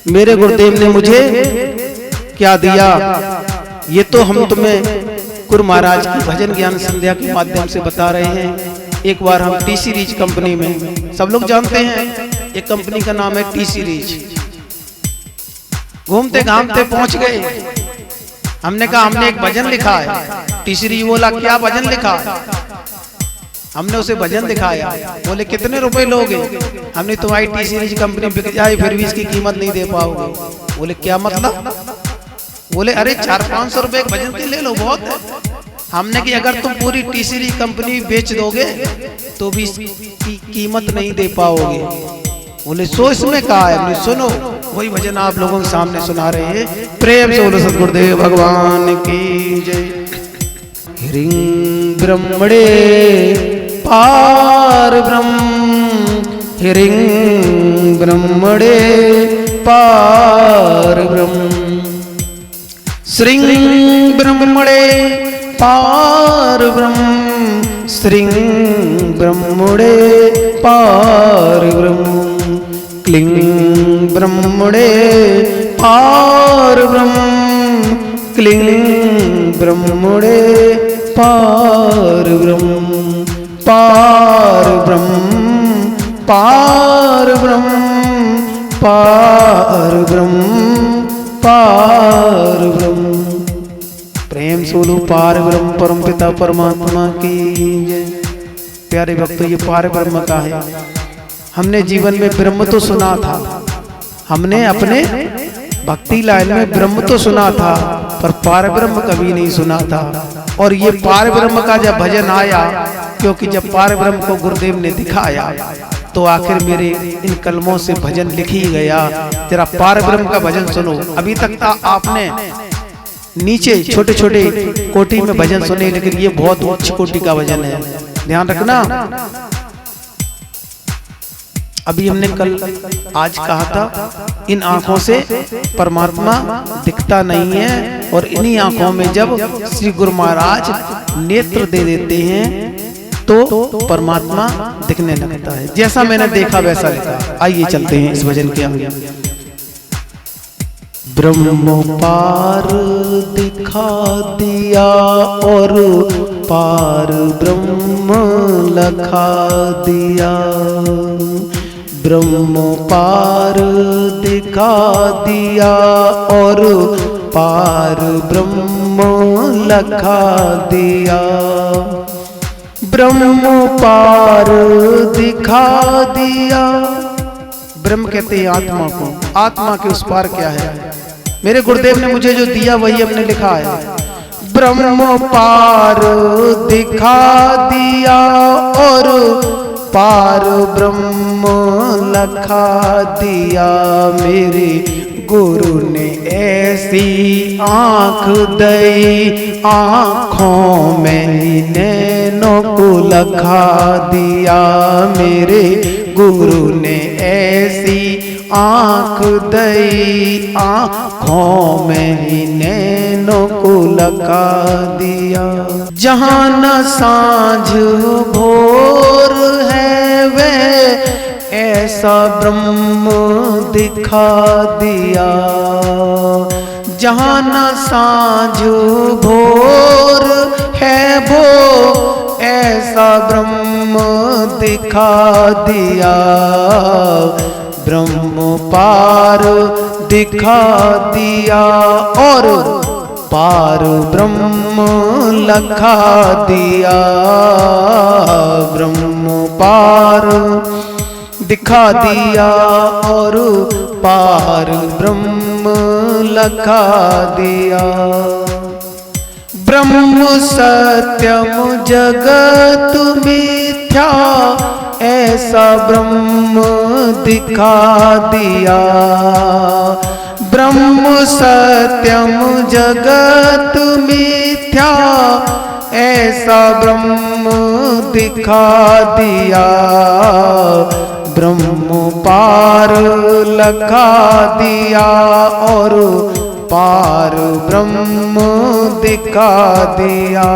मेरे गुरुदेव ने मुझे क्या दिया, ये तो हम तुम्हें गुरु महाराज की भजन ज्ञान संध्या के माध्यम से बता रहे हैं। एक बार हम टी सीरीज कंपनी में, सब लोग जानते हैं एक कंपनी का नाम है टी सीरीज, घूमते घामते पहुंच गए। हमने कहा हमने एक भजन लिखा है। टी सीरीज बोला क्या भजन लिखा है? हमने उसे भजन दिखाया। बोले कितने रुपए लोगे? हमने तुम्हारी टी सीरीज कंपनी बिक जाए फिर भी इसकी कीमत नहीं दे पाओगे। बोले क्या मतलब? बोले अरे 400-500 रुपए एक भजन के ले लो, बहुत है। हमने कि अगर तुम पूरी टी सीरीज कंपनी बेच दोगे तो भी इसकी कीमत नहीं दे पाओगे। बोले सो इसमें कहा है? हमने सुनो वही भजन आप लोगों के सामने सुना रहे हैं। प्रेम से बोलो सतगुरुदेव भगवान की जय। हिरिंग ब्रह्मणे पार ब्रह्म, हिरिंग ब्रह्मणे पार ब्रह्म, श्रीं ब्रह्मणे पार ब्रह्म, श्रीं ब्रह्मणे पार ब्रह्म, क्लीं ब्रह्मणे पार ब्रह्म, क्लीं ब्रह्मणे पार ब्रह्म, पार ब्रह्म, पार ब्रह्म, पार ब्रह्म, पार ब्रह्म। प्रेम सोलो पार ब्रह्म परम पिता परमात्मा की जय। प्यारे भक्तों, ये पार ब्रह्म का है। हमने जीवन में ब्रह्म तो सुना था, हमने अपने भक्ति लाइन में ब्रह्म तो सुना था, पर पार ब्रह्म कभी नहीं सुना था। और ये पार ब्रह्म का जब भजन आया, क्योंकि जब पार ब्रह्म को गुरुदेव ने दिखाया तो आखिर मेरे इन कलमों से भजन लिख ही गया। जरा पार ब्रह्म का भजन सुनो। अभी तक आपने नीचे छोटे छोटे कोटि में भजन सुने, लेकिन ये बहुत उच्च कोटि का भजन है, ध्यान रखना। अभी हमने कल आज कहा था इन आंखों से परमात्मा दिखता नहीं है, और इन्हीं आंखों में जब श्री गुरु महाराज नेत्र दे देते हैं तो परमात्मा दिखने लगता है। जैसा मैंने देखा वैसा लिखा। आइए चलते हैं इस भजन के आगे। ब्रह्म पार दिखा दिया और पार ब्रह्म लखा दिया, ब्रह्म पार दिखा दिया और पार ब्रह्म लखा दिया, ब्रह्म पार दिखा दिया। ब्रह्म कहते हैं आत्मा को, आत्मा के उस पार क्या है? मेरे गुरुदेव ने मुझे जो दिया वही हमने लिखा है। ब्रह्म पार दिखा दिया और पार ब्रह्म लखा दिया, मेरे गुरु ने ऐसी आँख दई, आँखों में नैनों को लखा दिया, मेरे गुरु ने ऐसी आँख दई, आँखों में नैनों को लखा दिया। जहाँ न सांझ भोर है वे ऐसा ब्रह्म दिखा दिया, जहाँ न सांझ भोर है वो ऐसा ब्रह्म दिखा दिया, ब्रह्म पार दिखा दिया और पार ब्रह्म लखा दिया, ब्रह्म पार दिखा दिया और पार ब्रह्म लखा दिया। ब्रह्म सत्यम जगत मिथ्या ऐसा ब्रह्म दिखा दिया, ब्रह्म सत्यम जगत मिथ्या ऐसा ब्रह्म दिखा दिया, ब्रह्म पार लखा दिया और पार ब्रह्म दिखा दिया।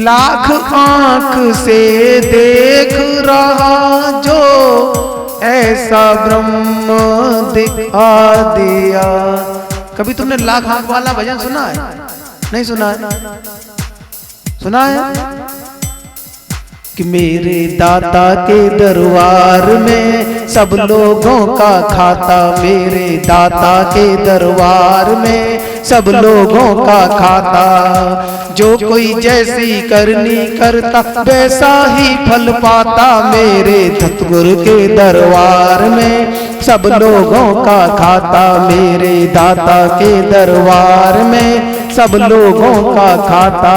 लाख आँख से देख रहा जो ऐसा ब्रह्म दिखा दिया। कभी तुमने लाख आंख वाला भजन सुना है? नहीं सुना है? सुना है कि मेरे दाता के दरबार में सब लोगों का खाता, मेरे दाता के दरबार में सब लोगों का खाता। जो कोई जैसी करनी करता वैसा ही फल पाता, मेरे सतगुरु के दरबार में सब लोगों का खाता, मेरे दाता के दरबार में सब लोगों का खाता।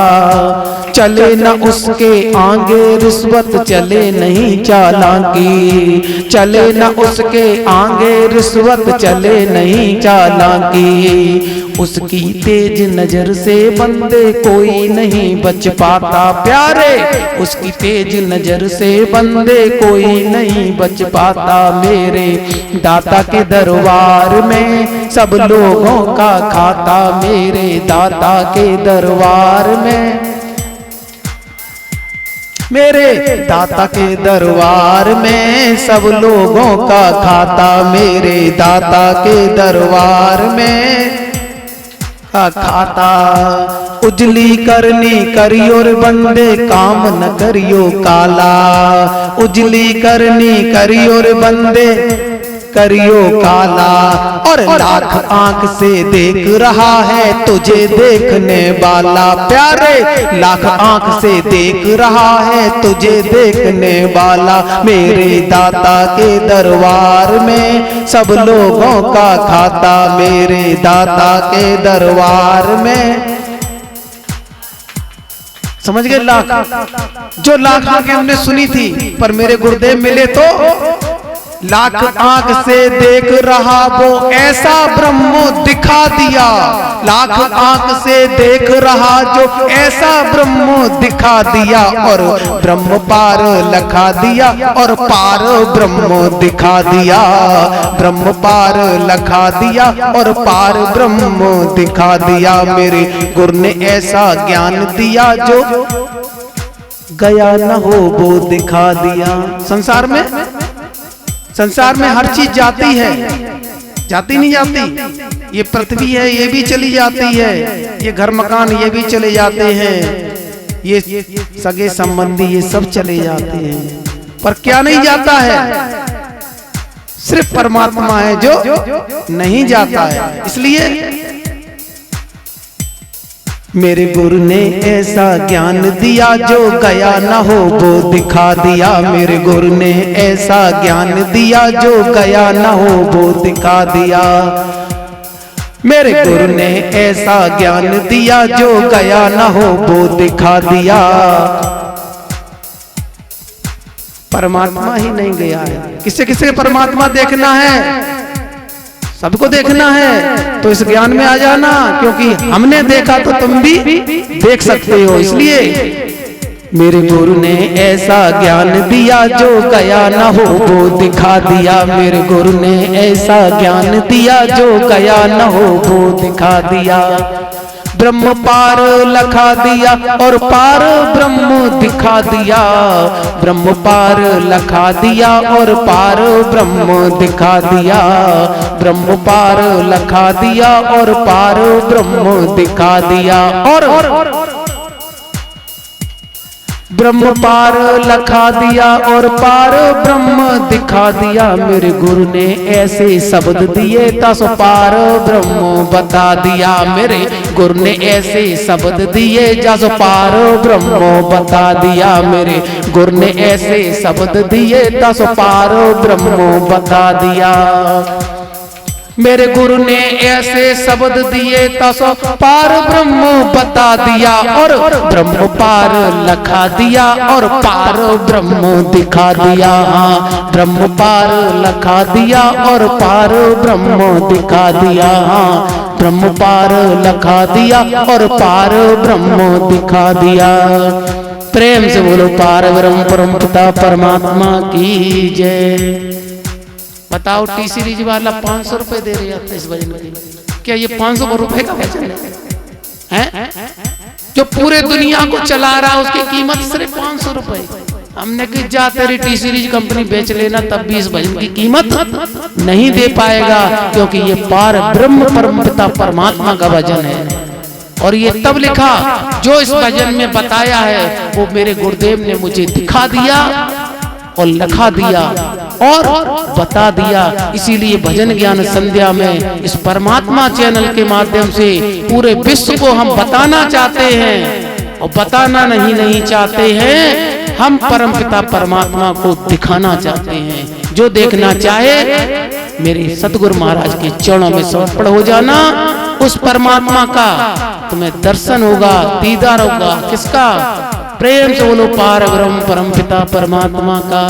चले न उसके आगे रिश्वत, चले नहीं चालाकी, चले न उसके आगे रिश्वत, चले नहीं चालाकी। उसकी तेज नजर से बंदे कोई नहीं बच पाता प्यारे, उसकी तेज नजर से बंदे कोई नहीं बच पाता। मेरे दाता के दरबार में सब लोगों का खाता, मेरे दाता के दरबार में, मेरे दाता के दरबार में सब लोगों का खाता, मेरे दाता के दरबार में खाता। उजली करनी करियो रे बंदे, काम न करियो काला, उजली करनी करियो रे बंदे, करियो काला। और लाख आंख से देख रहा है तुझे देखने वाला प्यारे, लाख आंख से देख रहा है तुझे देखने वाला। मेरे दाता के दरबार में सब लोगों का खाता, मेरे दाता के दरबार में। समझ गए? लाख जो लाख आंखें हमने सुनी थी, पर मेरे गुरुदेव मिले तो लाख आंख से देख रहा वो ऐसा ब्रह्म दिखा दिया, लाख आंख से देख रहा जो ऐसा ब्रह्म दिखा दिया। और ब्रह्म पार लखा दिया और पार ब्रह्म दिखा दिया, ब्रह्म पार लखा दिया और पार ब्रह्म दिखा दिया। मेरे गुरु ने ऐसा ज्ञान दिया जो गया न हो वो दिखा दिया। संसार में हर चीज जाती है, जाती नहीं जाती? ये पृथ्वी है ये भी चली जाती है, ये घर मकान ये भी चले जाते हैं, ये सगे संबंधी ये सब चले जाते हैं, पर क्या नहीं जाता है? सिर्फ परमात्मा है जो नहीं जाता है। इसलिए मेरे गुरु ने ऐसा ज्ञान दिया जो गया न हो वो दिखा दिया, मेरे गुरु ने ऐसा ज्ञान दिया जो गया न हो वो दिखा दिया। मेरे गुरु ने ऐसा ज्ञान दिया जो गया न हो वो दिखा दिया। परमात्मा ही नहीं गया है। किसे किसे परमात्मा देखना है? सबको देखना है, तो इस ज्ञान में आ जाना, क्योंकि हमने देखा तो तुम भी देख सकते हो। इसलिए मेरे गुरु ने ऐसा ज्ञान दिया जो गया न हो वो दिखा दिया, मेरे गुरु ने ऐसा ज्ञान दिया जो गया न हो वो दिखा दिया। ब्रह्म पार लखा दिया और पार ब्रह्म दिखा दिया, ब्रह्म पार लखा दिया और पार ब्रह्म दिखा दिया, ब्रह्म पार लखा दिया और पार ब्रह्म दिखा दिया। और ब्रह्म पार लखा दिया और पार ब्रह्म दिखा दिया। मेरे गुरु ने ऐसे शब्द दिए तस पार ब्रह्म बता दिया, मेरे गुरु ने ऐसे शब्द दिए जस पार ब्रह्म बता दिया, मेरे गुरु ने ऐसे शब्द दिए तस पार ब्रह्म बता दिया। मेरे गुरु ने ऐसे शब्द दिए तस पार ब्रह्म बता दिया, और ब्रह्म पार लखा दिया और पार ब्रह्म दिखा दिया। हाँ, ब्रह्म पार लखा दिया और पार ब्रह्म दिखा दिया। हाँ, ब्रह्म पार लखा दिया और पार ब्रह्म दिखा दिया। प्रेम से बोलो पार ब्रह्म परम पिता परमात्मा की जय। बताओ, टी सीरीज वाला 500 रुपए दे रहा था इस भजन के, क्या ये 500 रुपए का भजन है? जो पूरे दुनिया को चला रहा है उसकी कीमत सिर्फ 500 रुपए। हमने कि जा तेरी टी सीरीज कंपनी बेच लेना, तब भी इस भजन की कीमत नहीं दे पाएगा, क्योंकि ये पार ब्रह्म परम पिता परमात्मा का भजन है। और ये तब लिखा जो इस भजन में बताया है वो मेरे गुरुदेव ने मुझे दिखा दिया और लिखा दिया और बता दिया। इसीलिए भजन ज्ञान संध्या में इस परमात्मा चैनल के माध्यम से पूरे विश्व को हम बताना चाहते हैं, और बताना नहीं चाहते हैं, हम परमपिता परमात्मा को दिखाना चाहते हैं। जो देखना चाहे मेरे सतगुरु महाराज के चरणों में समर्पण हो जाना, उस परमात्मा का तुम्हें दर्शन होगा, दीदार होगा। किसका? प्रेम से बोलो पार ब्रह्म परमपिता परमात्मा का।